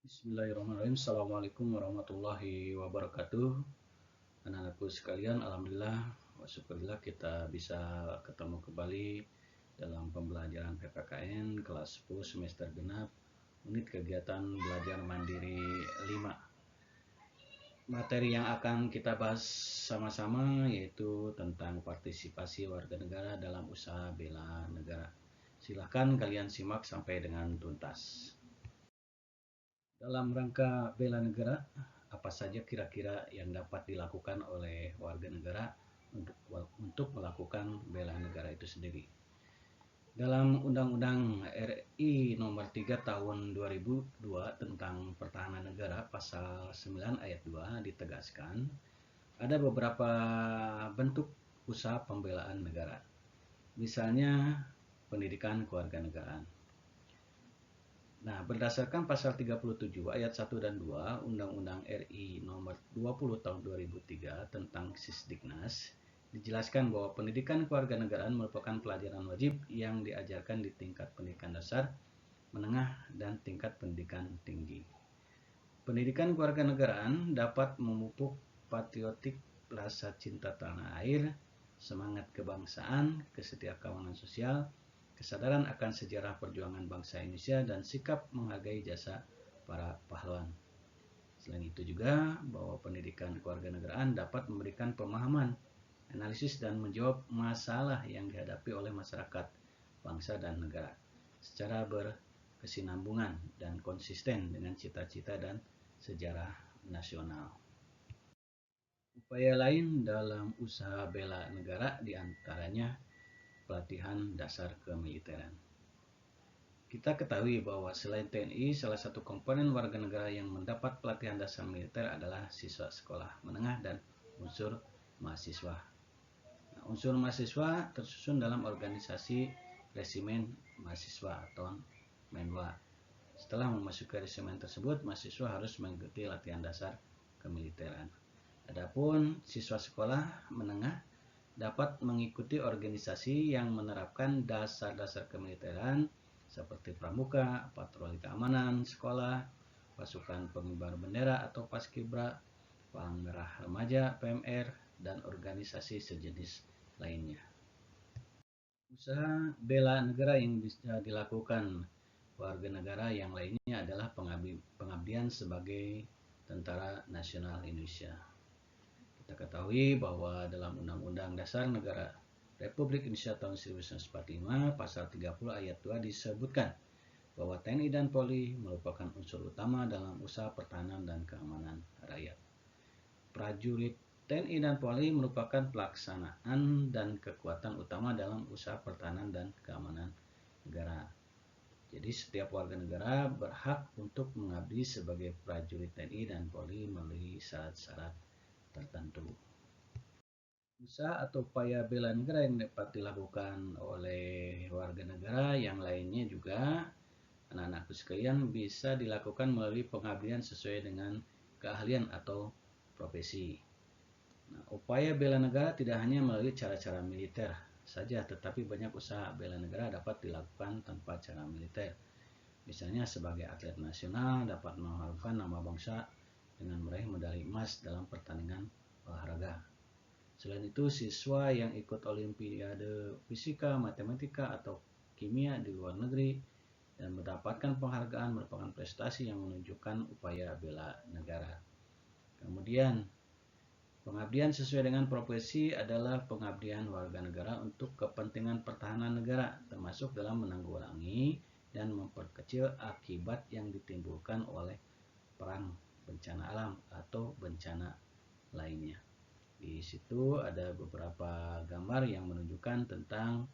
Bismillahirrahmanirrahim. Assalamualaikum warahmatullahi wabarakatuh. Anak-anakku sekalian, alhamdulillah wa syukurillah kita bisa ketemu kembali dalam pembelajaran PPKN kelas 10 semester genap unit kegiatan belajar mandiri 5. Materi yang akan kita bahas sama-sama yaitu tentang partisipasi warga negara dalam usaha bela negara. Silahkan kalian simak sampai dengan tuntas. Dalam rangka bela negara, apa saja kira-kira yang dapat dilakukan oleh warga negara untuk melakukan bela negara itu sendiri? Dalam Undang-Undang RI Nomor 3 Tahun 2002 tentang Pertahanan Negara Pasal 9 Ayat 2 ditegaskan ada beberapa bentuk usaha pembelaan negara. Misalnya pendidikan kewarganegaraan. Nah, berdasarkan pasal 37 ayat 1 dan 2 Undang-Undang RI Nomor 20 Tahun 2003 tentang Sisdiknas, dijelaskan bahwa pendidikan kewarganegaraan merupakan pelajaran wajib yang diajarkan di tingkat pendidikan dasar, menengah, dan tingkat pendidikan tinggi. Pendidikan kewarganegaraan dapat memupuk patriotik, rasa cinta tanah air, semangat kebangsaan, kesetiakawanan sosial, kesadaran akan sejarah perjuangan bangsa Indonesia, dan sikap menghargai jasa para pahlawan. Selain itu juga bahwa pendidikan kewarganegaraan dapat memberikan pemahaman, analisis, dan menjawab masalah yang dihadapi oleh masyarakat, bangsa, dan negara secara berkesinambungan dan konsisten dengan cita-cita dan sejarah nasional. Upaya lain dalam usaha bela negara diantaranya pelatihan dasar kemiliteran. Kita ketahui bahwa selain TNI, salah satu komponen warga negara yang mendapat pelatihan dasar militer adalah siswa sekolah menengah dan unsur mahasiswa. Nah, unsur mahasiswa tersusun dalam organisasi resimen mahasiswa atau Menwa. Setelah memasuki resimen tersebut, mahasiswa harus mengikuti latihan dasar kemiliteran. Adapun siswa sekolah menengah dapat mengikuti organisasi yang menerapkan dasar-dasar kemiliteran seperti pramuka, patroli keamanan sekolah, pasukan pengibar bendera atau paskibra, Palang Merah Remaja (PMR), dan organisasi sejenis lainnya. Usaha bela negara yang bisa dilakukan warga negara yang lainnya adalah pengabdian sebagai Tentara Nasional Indonesia. Kita ketahui bahwa dalam Undang-Undang Dasar Negara Republik Indonesia tahun 1945 pasal 30 ayat 2 disebutkan bahwa TNI dan Polri merupakan unsur utama dalam usaha pertahanan dan keamanan rakyat. Prajurit TNI dan Polri merupakan pelaksanaan dan kekuatan utama dalam usaha pertahanan dan keamanan negara. Jadi setiap warga negara berhak untuk mengabdi sebagai prajurit TNI dan Polri melalui syarat-syarat tertentu. Usaha atau upaya bela negara yang dapat dilakukan oleh warga negara yang lainnya juga, anak-anakku sekalian, bisa dilakukan melalui pengabdian sesuai dengan keahlian atau profesi. Nah, upaya bela negara tidak hanya melalui cara-cara militer saja, tetapi banyak usaha bela negara dapat dilakukan tanpa cara militer. Misalnya sebagai atlet nasional dapat mengharumkan nama bangsa dengan meraih medali emas dalam pertandingan olahraga. Selain itu, siswa yang ikut olimpiade fisika, matematika, atau kimia di luar negeri dan mendapatkan penghargaan merupakan prestasi yang menunjukkan upaya bela negara. Kemudian, pengabdian sesuai dengan profesi adalah pengabdian warga negara untuk kepentingan pertahanan negara, termasuk dalam menanggulangi dan memperkecil akibat yang ditimbulkan oleh perang, bencana alam, atau bencana lainnya. Di situ ada beberapa gambar yang menunjukkan tentang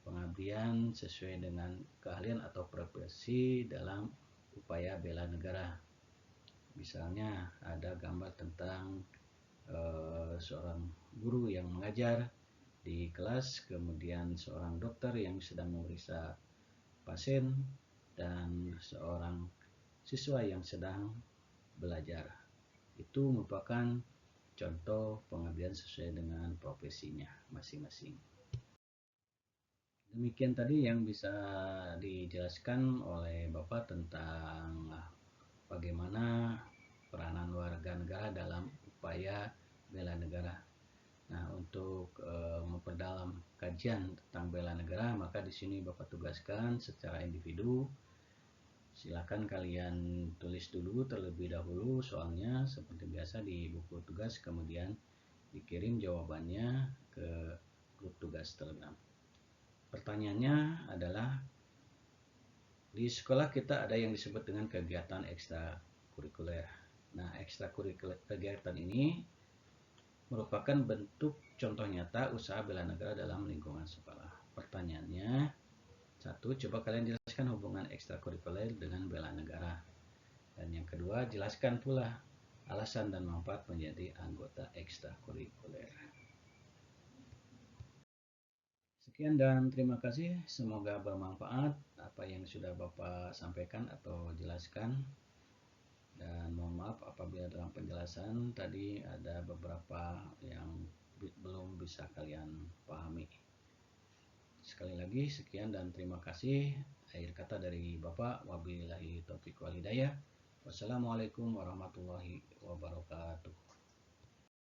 pengabdian sesuai dengan keahlian atau profesi dalam upaya bela negara. Misalnya ada gambar tentang seorang guru yang mengajar di kelas, kemudian seorang dokter yang sedang memeriksa pasien, dan seorang siswa yang sedang belajar. Itu merupakan contoh pengabdian sesuai dengan profesinya masing-masing. Demikian tadi yang bisa dijelaskan oleh Bapak tentang bagaimana upaya bela negara. Nah, untuk memperdalam kajian tentang bela negara, maka di sini Bapak tugaskan secara individu. Silakan kalian tulis dulu terlebih dahulu soalnya seperti biasa di buku tugas, kemudian dikirim jawabannya ke grup tugas Telegram. Pertanyaannya adalah, di sekolah kita ada yang disebut dengan kegiatan ekstrakurikuler. Nah, ekstrakurikuler kegiatan ini merupakan bentuk contoh nyata usaha bela negara dalam lingkungan sekolah. Pertanyaannya, satu, coba kalian jelaskan hubungan ekstrakurikuler dengan bela negara. Dan yang kedua, jelaskan pula alasan dan manfaat menjadi anggota ekstrakurikuler. Sekian dan terima kasih. Semoga bermanfaat apa yang sudah Bapak sampaikan atau jelaskan. Dan mohon maaf apabila dalam penjelasan tadi ada beberapa yang belum bisa kalian pahami. Sekali lagi sekian dan terima kasih. Akhir kata dari Bapak, wabillahi taufiq wal hidayah. Wassalamualaikum warahmatullahi wabarakatuh.